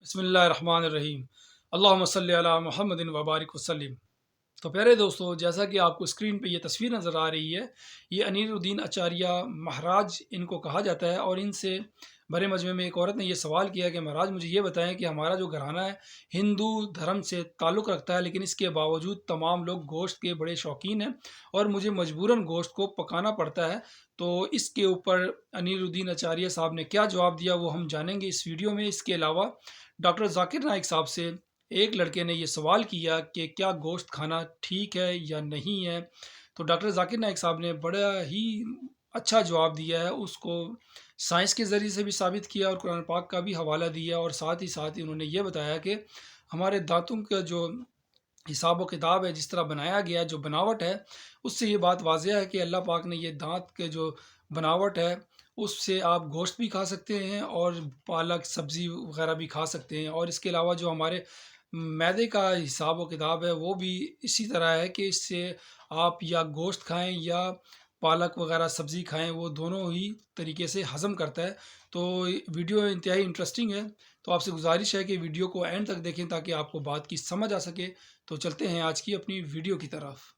बिस्मिल्लाहिर्रहमानिर्रहीम। अल्लाहुम्मा सल्लि अला मुहम्मदिन व बारिक वसल्लिम। तो प्यारे दोस्तों, जैसा कि आपको स्क्रीन पे ये तस्वीर नज़र आ रही है, ये अनीरुद्दीन आचार्य महाराज इनको कहा जाता है। और इनसे भरे मजमे में एक औरत ने ये सवाल किया कि महाराज मुझे ये बताएं कि हमारा जो घराना है हिंदू धर्म से ताल्लुक़ रखता है, लेकिन इसके बावजूद तमाम लोग गोश्त के बड़े शौकीन हैं और मुझे मजबूरन गोश्त को पकाना पड़ता है। तो इसके ऊपर अनीरुद्दीन आचार्य साहब ने क्या जवाब दिया वो हम जानेंगे इस वीडियो में। इसके अलावा डॉक्टर जाकिर नाइक साहब से एक लड़के ने ये सवाल किया कि क्या गोश्त खाना ठीक है या नहीं है। तो डॉक्टर जाकिर नाइक साहब ने बड़ा ही अच्छा जवाब दिया है, उसको साइंस के ज़रिए से भी साबित किया और कुरान पाक का भी हवाला दिया। और साथ ही उन्होंने ये बताया कि हमारे दांतों का जो हिसाब व किताब है, जिस तरह बनाया गया है, जो बनावट है, उससे ये बात वाज़ेह है कि अल्लाह पाक ने ये दांत के जो बनावट है उससे आप गोश्त भी खा सकते हैं और पालक सब्ज़ी वग़ैरह भी खा सकते हैं। और इसके अलावा जो हमारे मैदे का हिसाब व किताब है वो भी इसी तरह है कि इससे आप या गोश्त खाएं या पालक वग़ैरह सब्ज़ी खाएं, वो दोनों ही तरीके से हज़म करता है। तो वीडियो इंतहाई इंटरेस्टिंग है, तो आपसे गुजारिश है कि वीडियो को एंड तक देखें ताकि आपको बात की समझ आ सके। तो चलते हैं आज की अपनी वीडियो की तरफ।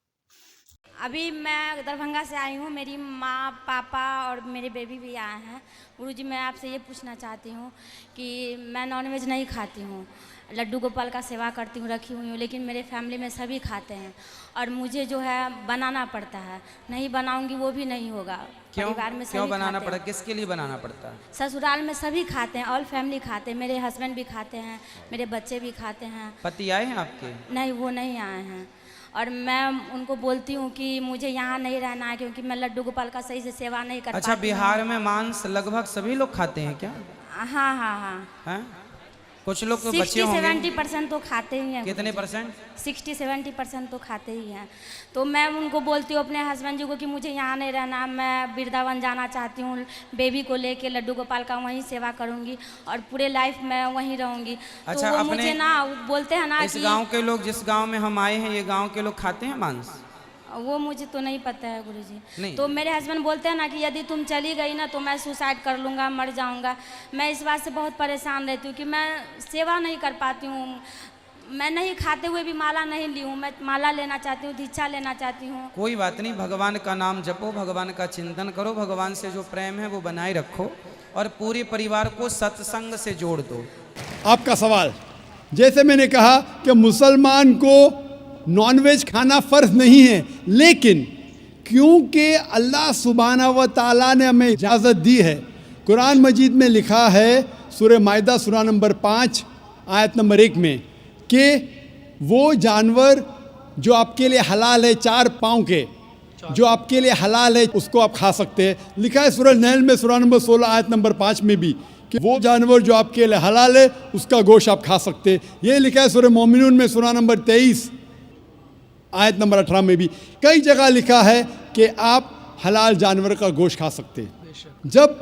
अभी मैं दरभंगा से आई हूँ। मेरी माँ पापा और मेरे बेबी भी आए हैं। गुरुजी, मैं आपसे ये पूछना चाहती हूँ कि मैं नॉनवेज नहीं खाती हूँ, लड्डू गोपाल का सेवा करती हूँ, रखी हुई हूँ, लेकिन मेरे फैमिली में सभी खाते हैं और मुझे जो है बनाना पड़ता है। नहीं बनाऊंगी वो भी नहीं होगा। क्यों परिवार में क्यों सभी बनाना खाते पड़ा? हैं। किसके लिए बनाना पड़ता है? ससुराल में सभी खाते हैं, ऑल फैमिली खाते हैं। मेरे हस्बैंड भी खाते हैं, मेरे बच्चे भी खाते हैं। पति आए हैं आपके? नहीं, वो नहीं आए हैं। और मैं उनको बोलती हूँ कि मुझे यहाँ नहीं रहना है क्योंकि मैं लड्डू गोपाल का सही से सेवा नहीं कर अच्छा, पाती हूँ। बिहार में मांस लगभग सभी लोग खाते हैं क्या? हाँ हाँ हाँ, हैं? कुछ लोग तो बच्चे 60-70% तो खाते ही हैं। कितने परसेंट? 60-70% तो खाते ही हैं। तो मैं उनको बोलती हूँ अपने हस्बैंड जी को कि मुझे यहाँ नहीं रहना, मैं वृंदावन जाना चाहती हूँ, बेबी को लेके लड्डू गोपाल का वहीं सेवा करूँगी और पूरे लाइफ मैं वहीं रहूँगी। अच्छा, तो वो अपने मुझे ना बोलते हैं ना इस कि गांव के लोग, जिस गांव में हम आए हैं, ये गांव के लोग खाते हैं मांस? वो मुझे तो नहीं पता है गुरुजी। नहीं। तो मेरे हस्बैंड बोलते हैं ना कि यदि तुम चली गई ना तो मैं सुसाइड कर लूँगा, मर जाऊँगा। मैं इस बात से बहुत परेशान रहती हूँ कि मैं सेवा नहीं कर पाती हूँ। मैं नहीं खाते हुए भी माला नहीं ली हूँ। मैं माला लेना चाहती हूँ, दीक्षा लेना चाहती हूँ। कोई बात नहीं, भगवान का नाम जपो, भगवान का चिंतन करो, भगवान से जो प्रेम है वो बनाए रखो और पूरे परिवार को सत्संग से जोड़ दो। आपका सवाल, जैसे मैंने कहा कि मुसलमान को नॉनवेज खाना फ़र्ज नहीं है, लेकिन क्योंकि अल्लाह सुब्हाना व ताला ने हमें इजाज़त दी है, कुरान मजीद में लिखा है सूरह माइदा सूरा नंबर 5 आयत नंबर 1 में कि वो जानवर जो आपके लिए हलाल है, 4 पाँव के जो आपके लिए हलाल है, उसको आप खा सकते हैं। लिखा है सूरह नहल में सूरा नंबर 16 आयत नंबर 5 में भी कि वो जानवर जो आपके लिए हलाल है उसका गोश्त आप खा सकते हैं। ये लिखा है सूरह मोमिनून में सूरा नंबर 23 आयत नंबर 18 में भी। कई जगह लिखा है कि आप हलाल जानवर का गोश्त खा सकते हैं। जब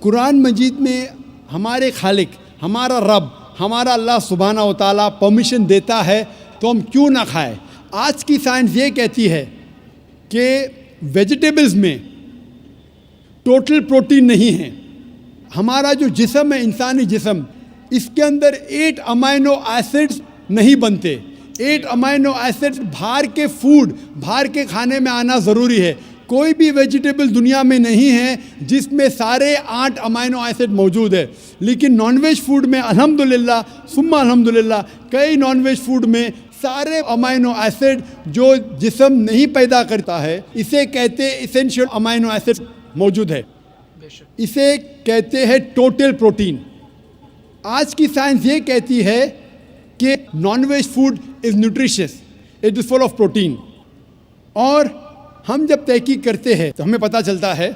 कुरान मजीद में हमारे खालिक, हमारा रब, हमारा अल्लाह सुब्हाना व तआला परमिशन देता है तो हम क्यों ना खाएं। आज की साइंस ये कहती है कि वेजिटेबल्स में टोटल प्रोटीन नहीं है। हमारा जो जिस्म है, इंसानी जिस्म, इसके अंदर 8 अमाइनो एसिड्स नहीं बनते। 8 अमाइनो एसिड्स बाहर के फूड, बाहर के खाने में आना ज़रूरी है। कोई भी वेजिटेबल दुनिया में नहीं है जिसमें सारे 8 अमाइनो एसिड मौजूद है। लेकिन नॉनवेज फूड में अल्हम्दुलिल्लाह सुम्मा अल्हम्दुलिल्लाह कई नॉनवेज फूड में सारे अमाइनो एसिड जो जिस्म नहीं पैदा करता है, इसे कहते हैं इसेंशियल अमाइनो एसिड मौजूद है। इसे कहते हैं टोटल प्रोटीन। आज की साइंस ये कहती है कि non veg food is nutritious, it is full of protein. और हम जब तहकीक करते हैं तो हमें पता चलता है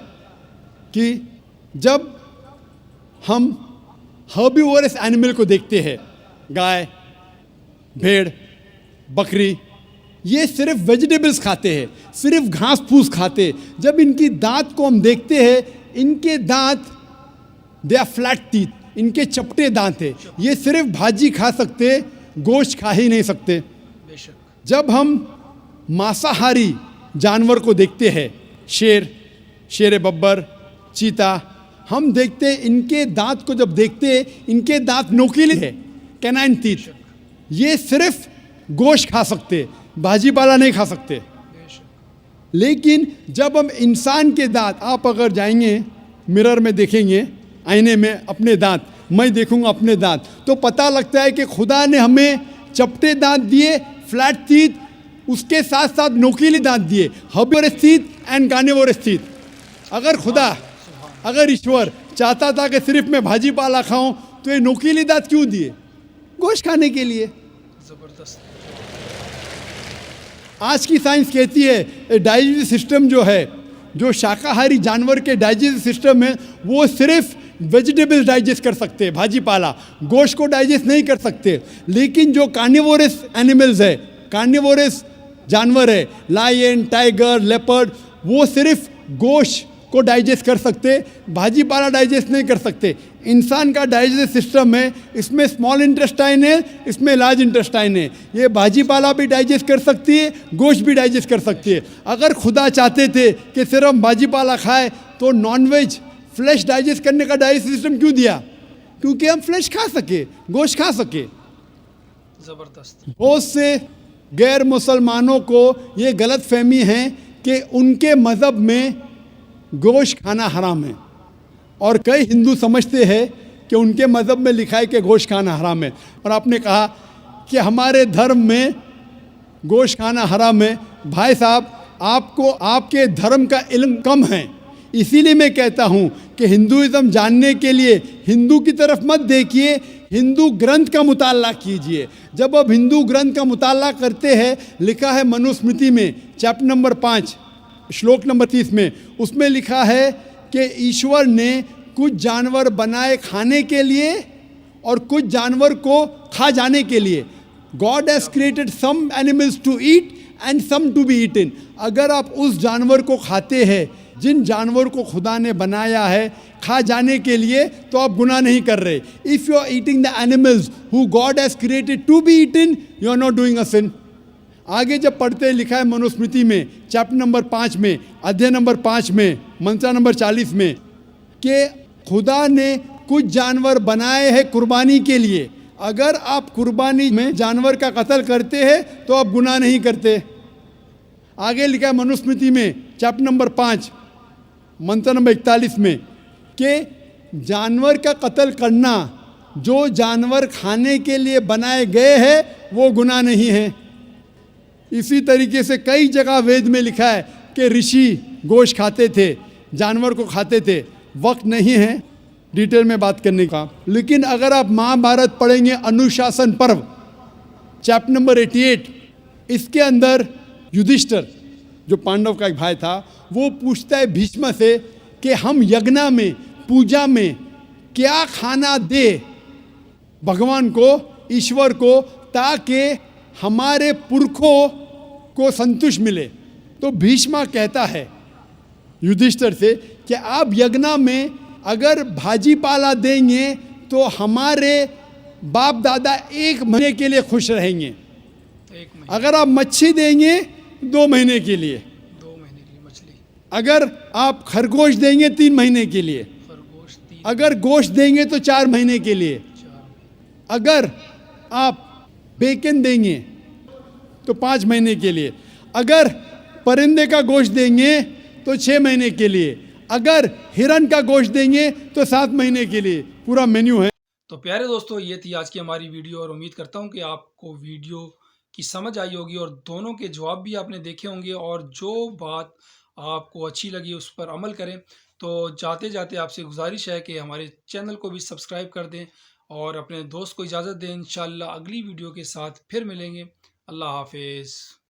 कि जब हम हर्बीवोरस एनिमल को देखते हैं, गाय, भेड़, बकरी, ये सिर्फ वेजिटेबल्स खाते हैं, सिर्फ घास फूस खाते हैं। जब इनकी दांत को हम देखते हैं, इनके दांत दे आर फ्लैट टीथ, इनके चपटे दांत है। ये सिर्फ भाजी खा सकते, गोश्त खा ही नहीं सकते। जब हम मांसाहारी जानवर को देखते हैं, शेर बब्बर, चीता, हम देखते हैं इनके दांत को जब देखते हैं, इनके दांत नोकीले हैं, कैनाइन टीथ, ये सिर्फ गोश्त खा सकते, भाजी पाला नहीं खा सकते। लेकिन जब हम इंसान के दांत, आप अगर जाएंगे मिरर में देखेंगे, आईने में अपने दांत, मैं देखूंगा अपने दांत, तो पता लगता है कि खुदा ने हमें चपटे दांत दिए, फ्लैट टीथ, उसके साथ साथ नोकीले दांत दिए, herbivores teeth and carnivorous teeth. अगर खुदा, अगर ईश्वर चाहता था कि सिर्फ मैं भाजी पाला खाऊं, तो ये नोकीले दांत क्यों दिए? गोश्त खाने के लिए। ज़बरदस्त। आज की साइंस कहती है डाइजेस्टिव सिस्टम जो है, जो शाकाहारी जानवर के डाइजेस्टिव सिस्टम है, वो सिर्फ वेजिटेबल्स डाइजेस्ट कर सकते हैं, भाजी पाला, गोश्त को डाइजेस्ट नहीं कर सकते। लेकिन जो कार्निवोरस एनिमल्स है, कार्निवोरस जानवर है, लायन, टाइगर, लेपर्ड, वो सिर्फ गोश्त को डाइजेस्ट कर सकते, भाजी पाला डाइजेस्ट नहीं कर सकते। इंसान का डाइजेस्टिव सिस्टम है, इसमें स्मॉल इंटेस्टाइन है, इसमें लार्ज इंटेस्टाइन है। ये भाजी पाला भी डाइजेस्ट कर सकती है, गोश्त भी डाइजेस्ट कर सकती है। अगर खुदा चाहते थे कि सिर्फ हम भाजी पाला खाए, तो नॉनवेज फ्लैश डाइजेस्ट करने का डाइजेस्टिव सिस्टम क्यों दिया? क्योंकि हम फ्लैश खा सके, गोश्त खा सके। ज़बरदस्त। बहुत से गैर मुसलमानों को ये गलत फहमी है कि उनके मज़हब में गोश्त खाना हराम है, और कई हिंदू समझते हैं कि उनके मज़हब में लिखा है कि गोश्त खाना हराम है। और आपने कहा कि हमारे धर्म में गोश्त खाना हराम है। भाई साहब, आपको आपके धर्म का इल्म कम है, इसीलिए मैं कहता हूँ कि हिंदुइज़्म जानने के लिए हिंदू की तरफ मत देखिए, हिंदू ग्रंथ का मुताला कीजिए। जब आप हिंदू ग्रंथ का मुताला करते हैं, लिखा है मनुस्मृति में चैप्टर नंबर 5 श्लोक नंबर 30 में, उसमें लिखा है कि ईश्वर ने कुछ जानवर बनाए खाने के लिए और कुछ जानवर को खा जाने के लिए। God has created some animals to eat and some to be eaten. अगर आप उस जानवर को खाते हैं, जिन जानवर को खुदा ने बनाया है खा जाने के लिए, तो आप गुनाह नहीं कर रहे। If you are eating the animals who God has created to be eaten, you are not doing a sin. आगे जब पढ़ते हैं, लिखा है मनुस्मृति में चैप्टर नंबर 5 में, अध्याय नंबर 5 में, मंत्र नंबर 40 में, कि खुदा ने कुछ जानवर बनाए हैं कुर्बानी के लिए। अगर आप कुर्बानी में जानवर का कत्ल करते हैं तो आप गुनाह नहीं करते। आगे लिखा है मनुस्मृति में चैप्टर नंबर 5 मंत्र नंबर 41 में, कि जानवर का कत्ल करना, जो जानवर खाने के लिए बनाए गए हैं, वो गुनाह नहीं है। इसी तरीके से कई जगह वेद में लिखा है कि ऋषि गोश्त खाते थे, जानवर को खाते थे। वक्त नहीं है डिटेल में बात करने का, लेकिन अगर आप महाभारत पढ़ेंगे, अनुशासन पर्व चैप्टर नंबर 88, इसके अंदर युधिष्ठिर, जो पांडव का एक भाई था, वो पूछता है भीष्म से कि हम यज्ञ में, पूजा में क्या खाना दे भगवान को, ईश्वर को, ताकि हमारे पुरखों को संतुष्ट मिले। तो भीष्म कहता है युधिष्ठिर से कि आप यज्ञ में अगर भाजी पाला देंगे तो हमारे बाप दादा 1 महीने के लिए खुश रहेंगे। 1 महीने, अगर आप मच्छी देंगे 2 महीने के लिए, 2 महीने के लिए मछली, अगर आप खरगोश देंगे 3 महीने के लिए, खरगोश 3, अगर गोश्त देंगे तो 4 महीने के लिए, 4, अगर आप बेकन देंगे तो 5 महीने के लिए, अगर परिंदे का गोश्त देंगे तो 6 महीने के लिए, अगर हिरन का गोश्त देंगे तो 7 महीने के लिए। पूरा मेन्यू है। तो प्यारे दोस्तों, ये थी आज की हमारी वीडियो, और उम्मीद करता हूँ कि आपको वीडियो की समझ आई होगी और दोनों के जवाब भी आपने देखे होंगे, और जो बात आपको अच्छी लगी उस पर अमल करें। तो जाते जाते आपसे गुजारिश है कि हमारे चैनल को भी सब्सक्राइब कर दें और अपने दोस्त को इजाज़त दें। इंशाल्लाह अगली वीडियो के साथ फिर मिलेंगे। अल्लाह हाफिज़।